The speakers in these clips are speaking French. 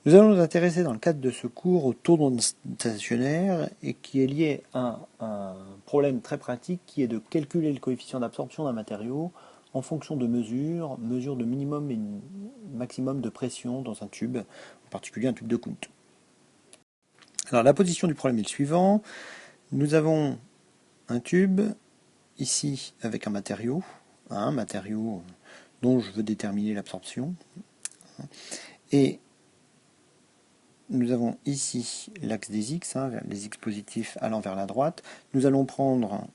Nous allons nous intéresser dans le cadre de ce cours au taux d'onde stationnaire et qui est lié à un problème très pratique qui est de calculer le coefficient d'absorption d'un matériau en fonction de mesures de minimum et maximum de pression dans un tube, en particulier un tube de Kundt. Alors la position du problème est le suivant. Nous avons un tube ici avec un matériau dont je veux déterminer l'absorption. Et nous avons ici l'axe des x, les x positifs allant vers la droite. Nous allons prendre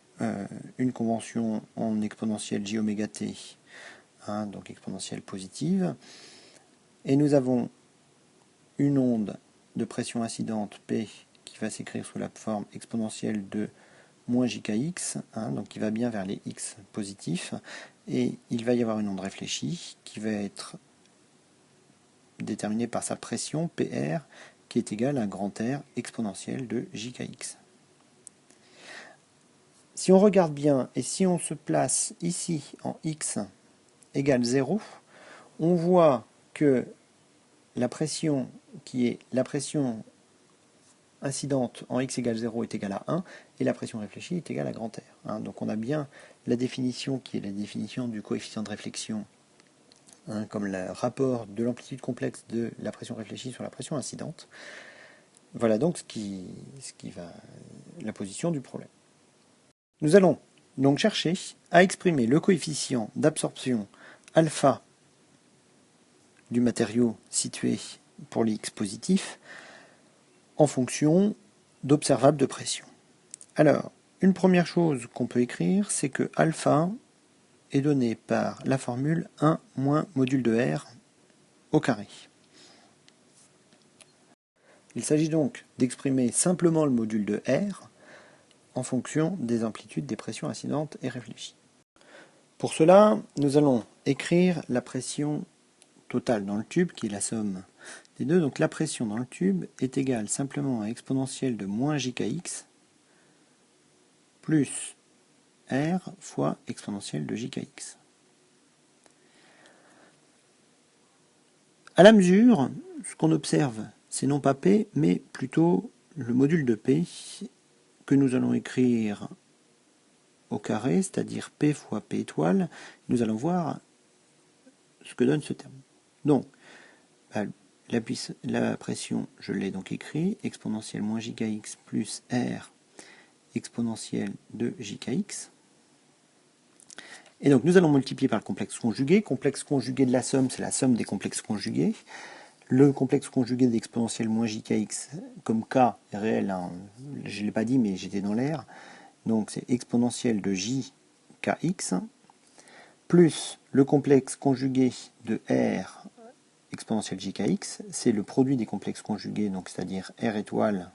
une convention en exponentielle j oméga t, donc exponentielle positive. Et nous avons une onde de pression incidente P qui va s'écrire sous la forme exponentielle de moins jkx, donc qui va bien vers les x positifs. Et il va y avoir une onde réfléchie qui va être déterminée par sa pression PR qui est égale à un grand R exponentiel de jkx. Si on regarde bien et si on se place ici en x égale 0, on voit que la pression qui est la pression incidente en x égale 0 est égale à 1 et la pression réfléchie est égale à grand R. Donc on a bien la définition qui est la définition du coefficient de réflexion, comme le rapport de l'amplitude complexe de la pression réfléchie sur la pression incidente. Voilà donc la position du problème. Nous allons donc chercher à exprimer le coefficient d'absorption alpha du matériau situé pour les x positifs en fonction d'observables de pression. Alors, une première chose qu'on peut écrire, c'est que alpha est donné par la formule 1 moins module de R au carré. Il s'agit donc d'exprimer simplement le module de R en fonction des amplitudes des pressions incidentes et réfléchies. Pour cela, nous allons écrire la pression totale dans le tube, qui est la somme des deux. Donc la pression dans le tube est égale simplement à exponentielle de moins jkx plus R fois exponentielle de jkx. À la mesure, ce qu'on observe, c'est non pas P, mais plutôt le module de P, que nous allons écrire au carré, c'est-à-dire P fois P étoile. Nous allons voir ce que donne ce terme. Donc, la pression, je l'ai donc écrit, exponentielle moins jkx plus R exponentielle de jkx. Et donc nous allons multiplier par le complexe conjugué. Complexe conjugué de la somme, c'est la somme des complexes conjugués. Le complexe conjugué d'exponentielle moins jkx, comme k est réel, je ne l'ai pas dit mais j'étais dans l'air, donc c'est exponentielle de jkx, plus le complexe conjugué de R exponentielle jkx, c'est le produit des complexes conjugués, donc c'est-à-dire R étoile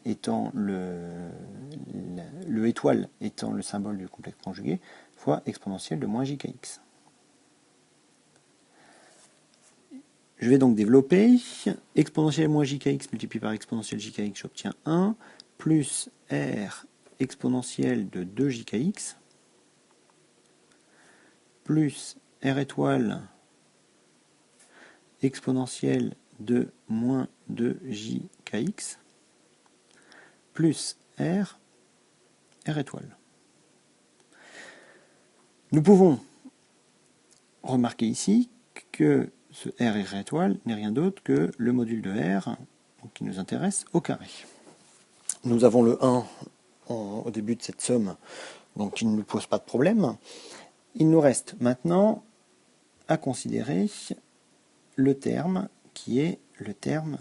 étant le étoile étant le symbole du complexe conjugué, fois exponentielle de moins jkx. Je vais donc développer exponentielle moins jkx multiplié par exponentielle jkx, j'obtiens 1, plus R exponentielle de 2jkx, plus R étoile exponentielle de moins 2jkx, plus R étoile. Nous pouvons remarquer ici que ce R étoile n'est rien d'autre que le module de R qui nous intéresse au carré. Nous avons le 1 au début de cette somme, donc il ne nous pose pas de problème. Il nous reste maintenant à considérer le terme qui est le terme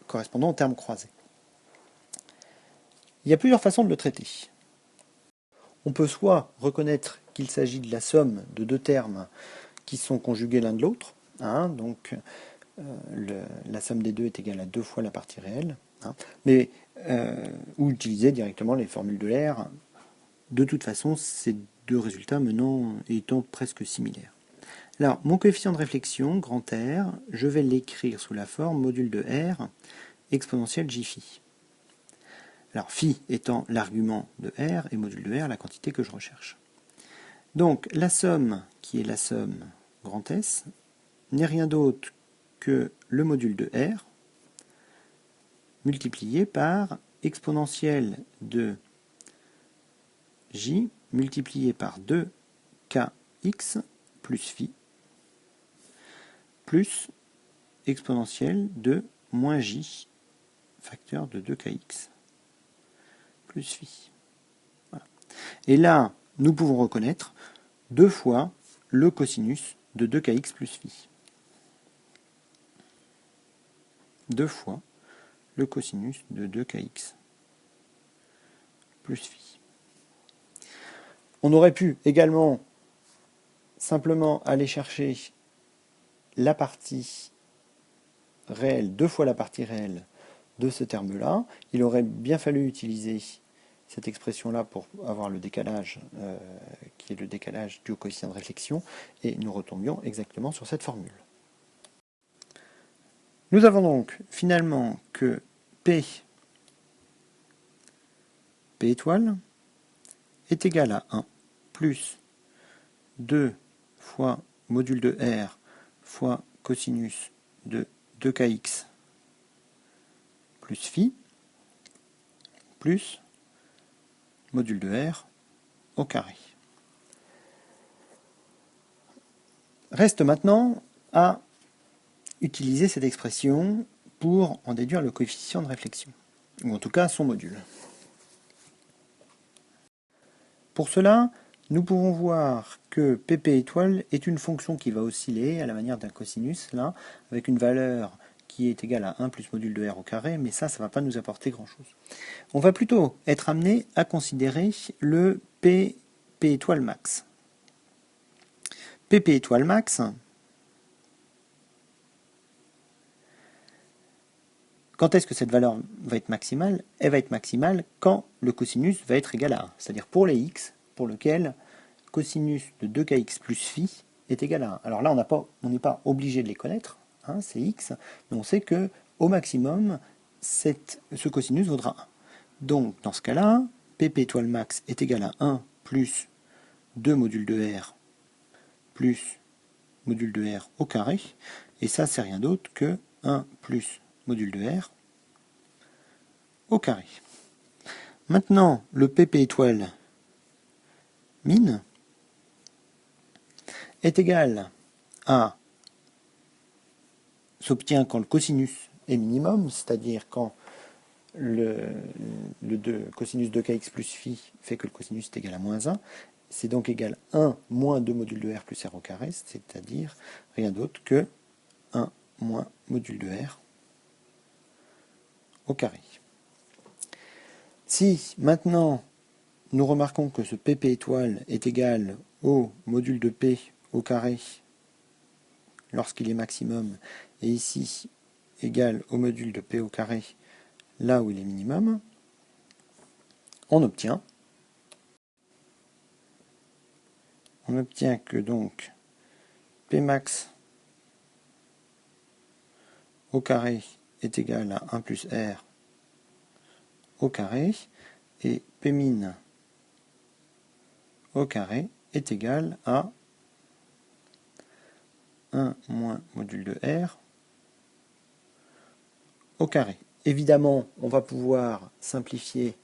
correspondant au terme croisé. Il y a plusieurs façons de le traiter. On peut soit reconnaître qu'il s'agit de la somme de deux termes qui sont conjugués l'un de l'autre, donc la somme des deux est égale à 2 fois la partie réelle, ou utiliser directement les formules de l'air. De toute façon, ces deux résultats étant presque similaires. Alors, mon coefficient de réflexion, grand R, je vais l'écrire sous la forme module de R exponentielle J-phi. Alors, phi étant l'argument de R et module de R la quantité que je recherche. Donc, la somme, qui est la somme grand S, n'est rien d'autre que le module de R multiplié par exponentielle de J multiplié par 2kx plus phi plus exponentielle de moins J facteur de 2kx plus phi. Voilà. Et là, nous pouvons reconnaître 2 fois le cosinus de 2kx plus phi. 2 fois le cosinus de 2kx plus phi. On aurait pu également simplement aller chercher la partie réelle, 2 fois la partie réelle de ce terme-là. Il aurait bien fallu utiliser cette expression-là pour avoir le décalage, qui est le décalage dû au coefficient de réflexion, et nous retombions exactement sur cette formule. Nous avons donc finalement que P étoile est égal à 1 plus 2 fois module de R fois cosinus de 2kx plus phi plus module de R au carré. Reste maintenant à utiliser cette expression pour en déduire le coefficient de réflexion, ou en tout cas son module. Pour cela, nous pouvons voir que pp étoile est une fonction qui va osciller à la manière d'un cosinus, là, avec une valeur qui est égale à 1 plus module de R au carré, mais ça ne va pas nous apporter grand-chose. On va plutôt être amené à considérer le pp étoile max. pp étoile max, quand est-ce que cette valeur va être maximale? Elle va être maximale quand le cosinus va être égal à 1, c'est-à-dire pour les x, pour lequel cosinus de 2kx plus phi est égal à 1. Alors là, on n'est pas obligé de les connaître, hein, c'est x, mais on sait que au maximum, ce cosinus vaudra 1. Donc, dans ce cas-là, pp étoile max est égal à 1 plus 2 module de R plus module de R au carré, et ça, c'est rien d'autre que 1 plus module de R au carré. Maintenant, le pp étoile min est égal à, s'obtient quand le cosinus est minimum, c'est-à-dire quand le cosinus de kx plus phi fait que le cosinus est égal à moins 1, c'est donc égal à 1 moins 2 module de R plus R au carré, c'est-à-dire rien d'autre que 1 moins module de R au carré. Si maintenant nous remarquons que ce pp étoile est égal au module de P au carré lorsqu'il est maximum, et ici égal au module de P au carré là où il est minimum, on obtient que donc P max au carré est égal à 1 plus R au carré, et P min au carré est égal à 1 moins module de R au carré. Évidemment, on va pouvoir simplifier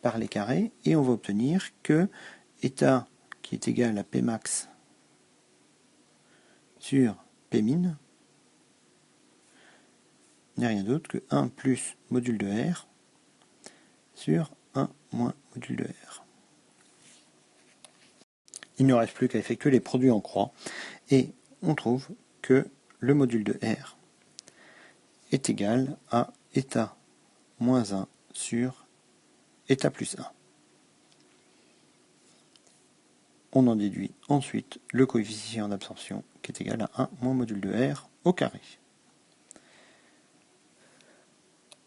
par les carrés, et on va obtenir que état qui est égal à P max sur P min n'est rien d'autre que 1 plus module de R sur 1 moins module de R. Il ne reste plus qu'à effectuer les produits en croix, et on trouve que le module de R est égal à état moins 1 sur état plus 1. On en déduit ensuite le coefficient d'absorption qui est égal à 1 moins module de R au carré.